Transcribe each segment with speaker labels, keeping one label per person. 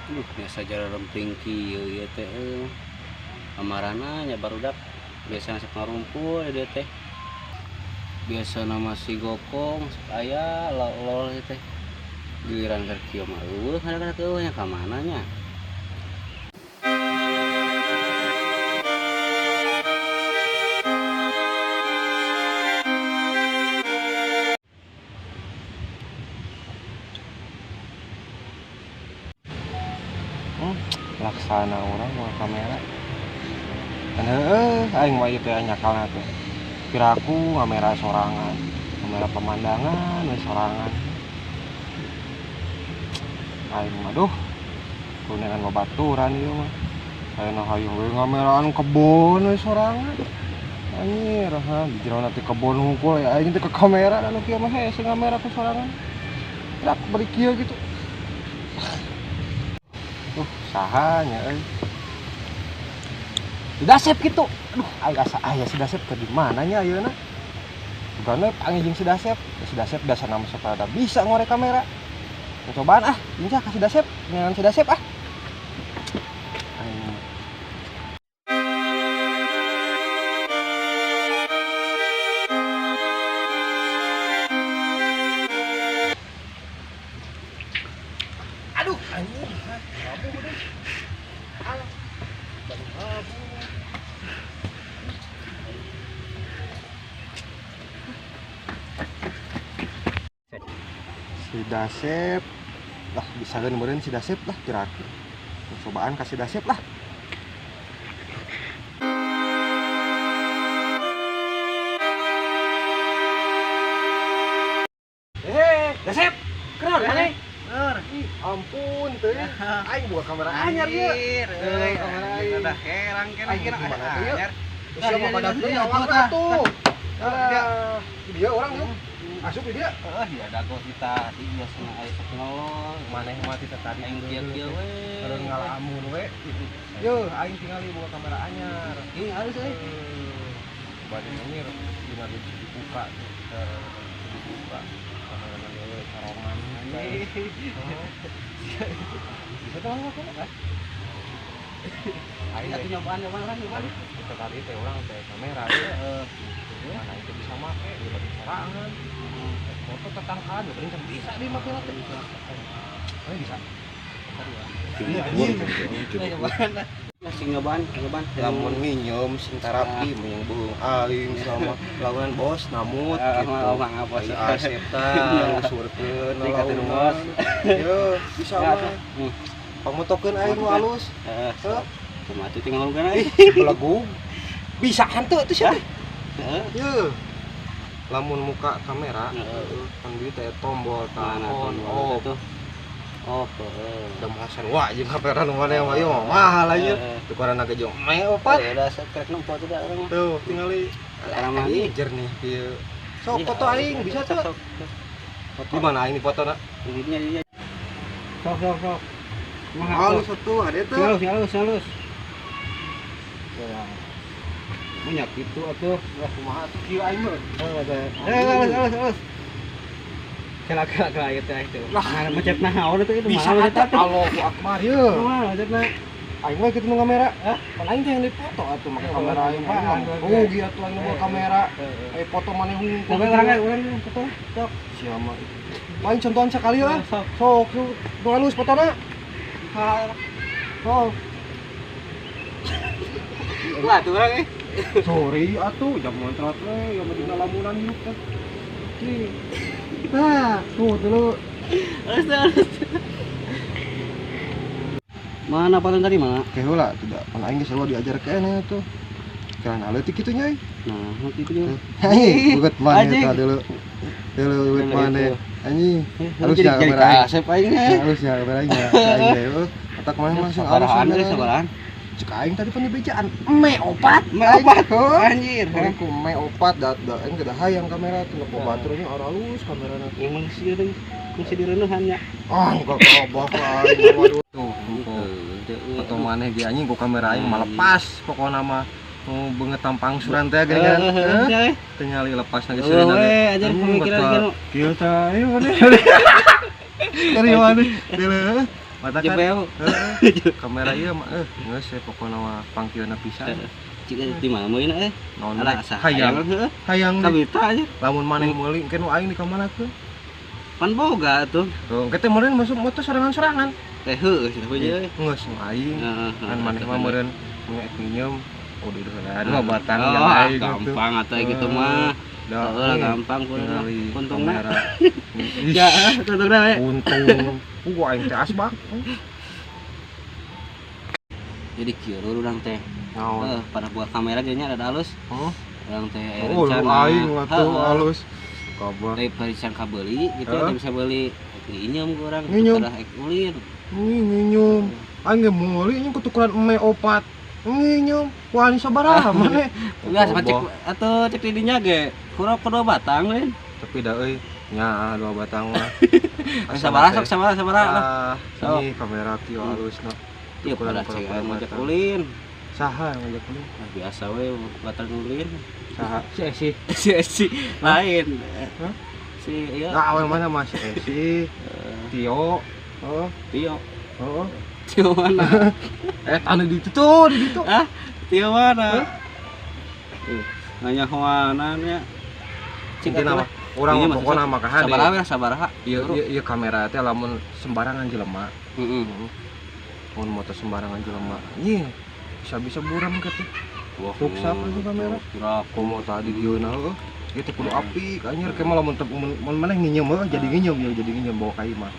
Speaker 1: Biasa jalan rempling kieu ieu teh amarana nya barudak biasa sok ngarumpul dia teh. Biasa nama si gokong aya lol teh. Giliran keur kieu mah eueuh kadang-kadang eueuh nya ka mana nya.
Speaker 2: Laksana orang mau kamera kan aing mah ieu teh nyakalna teh piraku ngamera sorangan kamera pemandangan we sorangan aing mah duh kuningan babaturan ieu mah ayeuna hayung we ngameraan kebon we sorangan anjir di jero teh kebon hungkul ya aing teh ke kamera anu kieu mah hese ngamera ku sorangan dak bari kieu gitu sahanya Sidasep gitu. Aduh, aya Sidasep ke di mana nya ayeuna? Gana panggil Sidasep. Sidasep biasa nama sepada bisa ngorek kamera. Cobaan injak ka Sidasep, dengan Sidasep Aduh, anjing. Rabu deh. Sidasep lah bisa kan meureun Sidasep lah kira-kira cobaan ka Sidasep lah Dasep keren mana ampun teh aing buka kamera anyar ieu kamera aing udah herang kira-kira anyar siapa pada tuh awak tuh dia orang yuk asup dia dia dago kita dia sana aya sok nolong maneh mah teh tadi aing kieu-kieu we keur ngalamun we yeuh aing tingali buka kamera anyar ini halus euy bade nyir dina dibuka dibuka kamera dewe sarongan bisa tolong aku kan aing atuh nyobaan kan kita tadi teh urang teh kamera mana itu bisa make di sorangan foto tetangkaan bener bisa dimake teh bisa
Speaker 1: Sing nyobaan
Speaker 2: lamun nginjem sing terapi yang beung aing sama lawan bos namut gitu
Speaker 1: ngapos
Speaker 2: asep tah usurkeun lawan bos yo bisa mah pamotokeun aing nu alus
Speaker 1: heuh kumaha teh tinggal ngomongkeun aing
Speaker 2: belagu bisa henteu teh sia yo lamun muka kamera kan di teh tombol tah on off udah mahasan wah jeung kamera nu mana mah ieu mahal aja tukaran ge jeung me opat
Speaker 1: udah sekrek nu foto da urang
Speaker 2: tuh tingali ini jernih ieu sok foto aing bisa tuh di mana aing di fotona
Speaker 1: ini sok
Speaker 2: halus atuh ade teh
Speaker 1: halus
Speaker 2: banyak gitu atuh kumaha atuh kieu aing mah
Speaker 1: halus kela ieu teh itu nah macet naon itu
Speaker 2: bisa eta Allahu akbar yeuh
Speaker 1: kumaha macetna
Speaker 2: aing mah kitu nu kamera pan aing teh yang dipoto atuh make kamera aing mah rugi atuh aing bawa kamera aya foto maneh hungkul
Speaker 1: urang foto sok
Speaker 2: sia mah paling contohan sekali ya sok nu halus fotona sok
Speaker 1: lah tuh urang
Speaker 2: sorry atuh jam montrat we yang penting lamunan yuk teh nah tuh dulu
Speaker 1: halus mana paten tadi mah
Speaker 2: heula tidak pan aing geus diajar keneh tuh karena leutik kitu nya
Speaker 1: nah kitu nya
Speaker 2: buget maneh eta dulu buget maneh anjing harusnya kamera
Speaker 1: asep aing
Speaker 2: harusnya kamera aing aing otak maneh masih
Speaker 1: sabaran
Speaker 2: cek aing tadi pan dibejaan
Speaker 1: me opat anjir
Speaker 2: ku me opat aing geus hayang kamera teh nepo baturnya halus kamerana
Speaker 1: emang masih direunahan nya
Speaker 2: enggak kabah aing waduh tuh foto maneh ge anjing ku kamera aing mah lepas pokona mah beungeut tampang suran teh geuning teh nyali lepas na geus seureuna
Speaker 1: we ajar pemikiran kieu
Speaker 2: kieu teh ayo maneh dari maneh mata kan
Speaker 1: jebel
Speaker 2: kamera ieu mah geus saya pokona mah pangkieuna pisan
Speaker 1: cik di mana meuna
Speaker 2: naon
Speaker 1: ala asa
Speaker 2: hayang
Speaker 1: heuh
Speaker 2: hayang
Speaker 1: kabita aja
Speaker 2: lamun maneh meuli engke nu aing di kamanakeun
Speaker 1: pan boga tuh
Speaker 2: engke teh meureun masuk motor sorangan-sorangan
Speaker 1: teh heuh cenah we
Speaker 2: geus nu aing kan maneh mah meureun ngeek minjem udah deueuran mah batang
Speaker 1: aing gampang atuh gitu mah heeh gampang untungna ya untungna we
Speaker 2: untung aing teh asbak
Speaker 1: jadi kieu urang teh
Speaker 2: naon
Speaker 1: pada buat kamera ge nya ada halus urang teh
Speaker 2: aing atuh halus kabar
Speaker 1: teh bisa kabeli gitu teh bisa beli nginjem urang
Speaker 2: udah
Speaker 1: ek ulin
Speaker 2: nginjem aing ge meuli nya kutukeran eme opat nginjem wani sabaraha maneh
Speaker 1: geus cek atuh cek di dinya ge kurang kedua batang lain
Speaker 2: tapi da euy nya dua batang mah
Speaker 1: sabaraha sabaraha
Speaker 2: ini kamera kieu halusna
Speaker 1: ieu pada cek ngajak ulin
Speaker 2: saha ngajak ulin
Speaker 1: biasa we batang ulin
Speaker 2: saha si
Speaker 1: si lain si ieu
Speaker 2: awe mana Mas si Tio
Speaker 1: Tio
Speaker 2: heeh
Speaker 1: Tio mana
Speaker 2: anu di ditu tuh di ditu
Speaker 1: Tio mana nanya mana nya
Speaker 2: cik nama urang mah pokona mah ka hade
Speaker 1: sabaraha
Speaker 2: ieu kamera teh lamun sembarangan jelema
Speaker 1: heeh
Speaker 2: mun moto sembarangan jelema ieu bisa buram kitu ruksak itu kamera komo tadi dieuna heuh ieu teh kudu apik anjir ke mah lamun maneh nginjem jadi nginjem bawa ka imah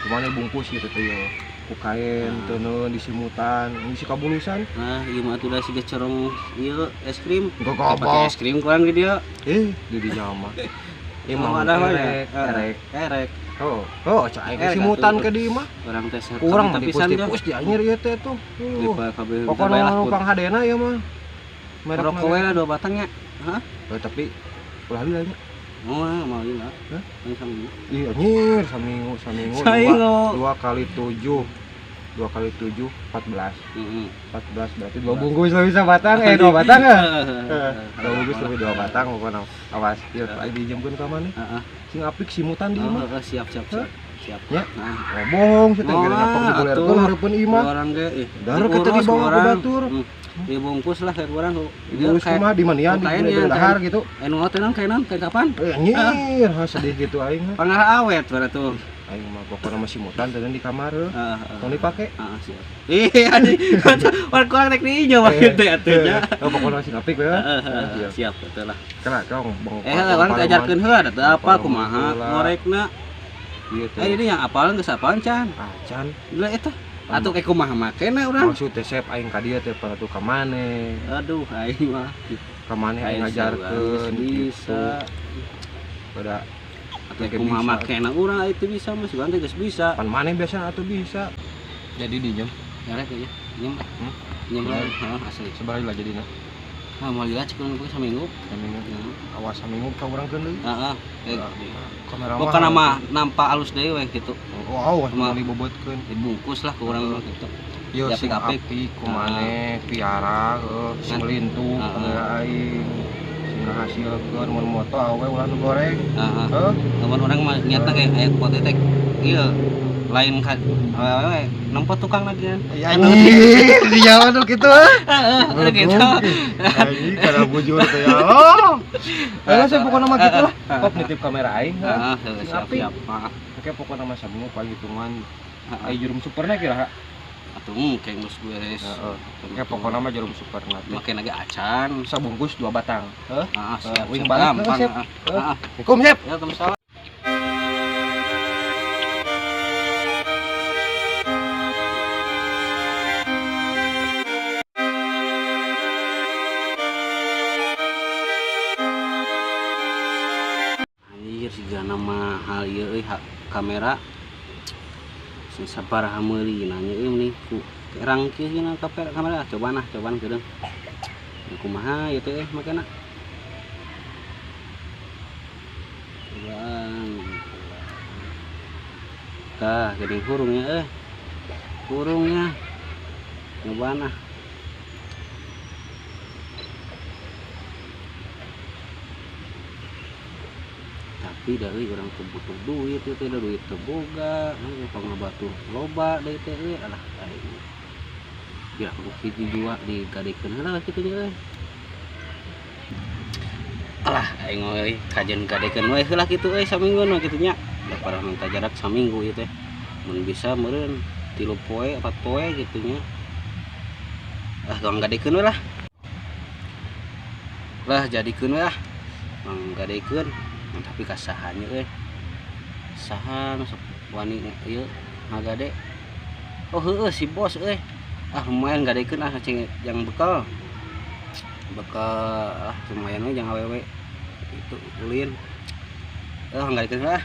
Speaker 2: kumana bungkus gitu teh ieu ku kain teu neun disimutan ngisi kabulusan
Speaker 1: nah ieu mah udah siga corong ieu es krim
Speaker 2: gak
Speaker 1: pakai es krim kurang di dieu
Speaker 2: di dinya mah ieu mah erek oh cai simutan ke di mah
Speaker 1: urang teh
Speaker 2: urang mah tipus di anyir ieu teh tuh pokona nu panghadena ieu mah merek
Speaker 1: kowe lah 2 batangnya
Speaker 2: tapi ulah heula nya
Speaker 1: mau ieu lah
Speaker 2: iya anjir saminggu 2 kali 7 2 kali 7 14 berarti 2 bungkus lah bisa batang 2 batang ya 2 bungkus lebih 2 batang pokoknya awas ieu aing dijemkeun ka maneh sing apik simutan di imah
Speaker 1: siap
Speaker 2: nya ngomong sih teh ngapak dibulerkeun hareupeun imah
Speaker 1: orang ge
Speaker 2: dareuh kita dibawa ku batur
Speaker 1: dibungkus lah kayak urang
Speaker 2: dibungkus mah di manian di dahar gitu
Speaker 1: anu ngotenan kainan kayak kapan
Speaker 2: anjir sedih gitu aing mah
Speaker 1: pangarah awet bara tuh
Speaker 2: aing mah pokona mah simutan teh di kamar tong dipake
Speaker 1: siap anjing kurang rek dinya mah teh atunya
Speaker 2: pokona sing apik we
Speaker 1: siap betul lah
Speaker 2: kana kong
Speaker 1: urang diajarkeun heula da apa kumaha ngorekna ieu teh ini yang apalan geus apaan can
Speaker 2: can
Speaker 1: gila eta atuh kayak kumaha makena urang
Speaker 2: maksud teh sep aing ka dieu teh pada tuh ka maneh
Speaker 1: aduh aing mah
Speaker 2: ka maneh aing ngajarkeun
Speaker 1: bisa
Speaker 2: pada
Speaker 1: atuh kumaha makena urang itu bisa mah sugan teh geus bisa
Speaker 2: pan maneh biasa atuh bisa jadi dinjem
Speaker 1: ngarek ya njem asli
Speaker 2: sabaraha lah jadina
Speaker 1: mau lihat cek urang saminggu
Speaker 2: awas saminggu ka urang keun deui kamera
Speaker 1: bukan nama nampak halus deui we kitu
Speaker 2: awas mah dibobotkeun
Speaker 1: dibungkus lah ke urang kitu
Speaker 2: ieu sing apik ku maneh piara sing lintu kamera aing sing ngahasilkeun mun moto awe ulah nu goreng
Speaker 1: lamun urang mah niatna ge aya pote teh ieu lain ka awewe nempot tukang lagi kan
Speaker 2: anjir di Jawa tuh gitu
Speaker 1: gitu
Speaker 2: anjir kada bujur teh ya saya pokona mah kitu lah kok nitip kamera aing siap oke pokona mah saminggu pagi hitungan ai jarum superna kira
Speaker 1: atuh kayak geus
Speaker 2: oke pokona mah jarum superna
Speaker 1: make lagi acan
Speaker 2: sabungkus 2 batang
Speaker 1: siap
Speaker 2: wing balik siap
Speaker 1: Assalamualaikum siap waalaikumsalam sigana mahal ieu euy kamera sing sabaraha meuli nanya euy ku kerang kieu cenah kamera cobaan geureung kumaha ieu teh makana tah geuning hurungnya hurungnya nyobana tapi dari orang tuh butuh duit itu teh duit teu boga pangabatu loba deui teh alah aing ya kudu dijual digadekeun heula kitu nya alah aing euy kajen gadekeun we heula kitu saminggu we kitu nya da parah minta jarak saminggu ieu teh mun bisa meureun 3 poe 4 poe kitu nya ah tong gadekeun we lah jadikeun we manggadekeun tapi kasahannya saha nu sok wani ieu ngagade oh heueuh si bos lumayan gadekeun ceng yang bekal lumayan we jang awewe itu ulin nggadekeun lah